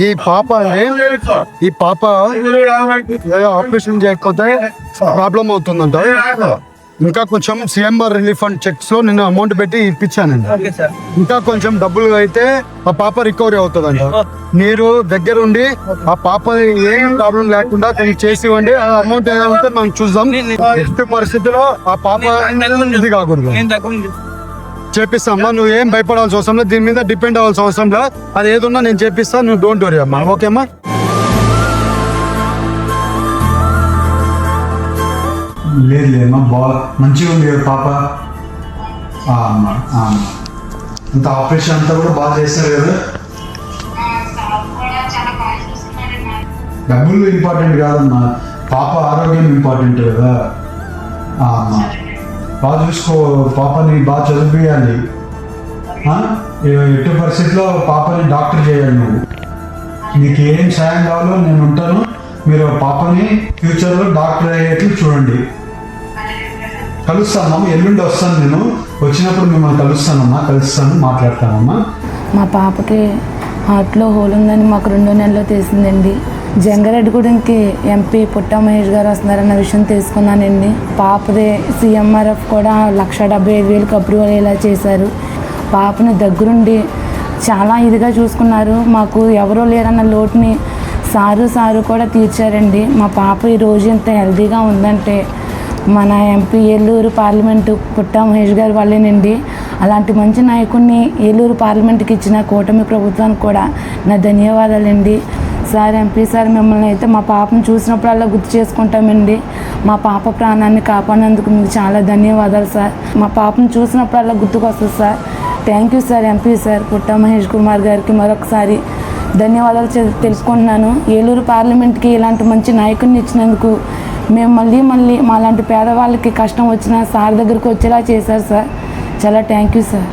ఈ పాప ఆపరేషన్ చేయకపోతే ప్రాబ్లం అవుతుందంట. ఇంకా కొంచెం సీఎంఆర్ రిలీఫ్ ఫండ్ చెక్స్ లో నేను అమౌంట్ పెట్టి ఇప్పించానండి. ఇంకా కొంచెం డబ్బులు అయితే ఆ పాప రికవరీ అవుతుందంట. మీరు దగ్గరుండి ఆ పాప ఏం ప్రాబ్లం లేకుండా చేసి ఇవ్వండి. ఆ అమౌంట్ ఏదంటే మనం చూద్దాం. ఎట్టి పరిస్థితిలో ఆ పాప ఇది కాకూడదు. చేపిస్తామ్మా, నువ్వు ఏం భయపడాల్సిన అవసరం లేదు, దీని మీద డిపెండ్ అవ్వాల్సిన అవసరం లేదు. అది ఏదున్నా నేను చేపిస్తా, నువ్వు డోంట్ వరీ అమ్మా. ఓకేమ్మా? లేదమ్మా, మంచిగా ఉంది పాప. అంత ఆపరేషన్ అంతా కూడా బాగా చేస్తారు కదా. డబ్బులు ఇంపార్టెంట్ కాదమ్మా, పాప ఆరోగ్యం ఇంపార్టెంట్ కదా. బాగా చూసుకో పాపని, బాగా చదివియాలి. ఎట్టి పరిస్థితిలో పాపని డాక్టర్ చేయాలి. నువ్వు నీకు ఏం సాయం కావాలో నేను ఉంటాను. మీరు పాపని ఫ్యూచర్లో డాక్టర్ అయ్యేట్లు చూడండి. కలుస్తానమ్మా, ఎల్లుండి వస్తాను. నేను వచ్చినప్పుడు మిమ్మల్ని కలుస్తాను, మాట్లాడతానమ్మా. మా పాపకి హార్ట్లో హోల్ ఉందని మాకు 2 నెలల్లో తెలిసిందండి. జంగారెడ్డిగూడెంకి ఎంపీ పుట్టా మహేష్ గారు వస్తున్నారన్న విషయం తెలుసుకున్నానండి. పాపదే సీఎంఆర్ఎఫ్ కూడా 1,75,000 అప్రూవల్ ఇలా చేశారు. పాపని దగ్గరుండి చాలా ఇదిగా చూసుకున్నారు. మాకు ఎవరో లేరన్న లోటుని సారు కూడా తీర్చారండి. మా పాప ఈరోజు ఇంత హెల్తీగా ఉందంటే మన ఎంపీ ఏలూరు పార్లమెంటు పుట్టా మహేష్ గారు వాళ్ళేనండి. అలాంటి మంచి నాయకుడిని ఏలూరు పార్లమెంట్కి ఇచ్చిన కూటమి ప్రభుత్వానికి కూడా నా ధన్యవాదాలండి. సార్, ఎంపీ సార్, మిమ్మల్ని అయితే మా పాపను చూసినప్పుడల్లా గుర్తు చేసుకుంటామండి. మా పాప ప్రాణాన్ని కాపాడినందుకు మీకు చాలా ధన్యవాదాలు సార్. మా పాపను చూసినప్పుడల్లా గుర్తుకొస్తుంది sir. Thank you sir, MP sir Putta Mahesh Kumar గారికి మరొకసారి ధన్యవాదాలు తెలుసుకుంటున్నాను. ఏలూరు పార్లమెంట్కి ఇలాంటి మంచి నాయకుడిని ఇచ్చినందుకు మేము మళ్ళీ మాలాంటి పేదవాళ్ళకి కష్టం వచ్చినా సార్ దగ్గరికి వచ్చేలా చేశారు సార్. చాలా థ్యాంక్ యూ సార్.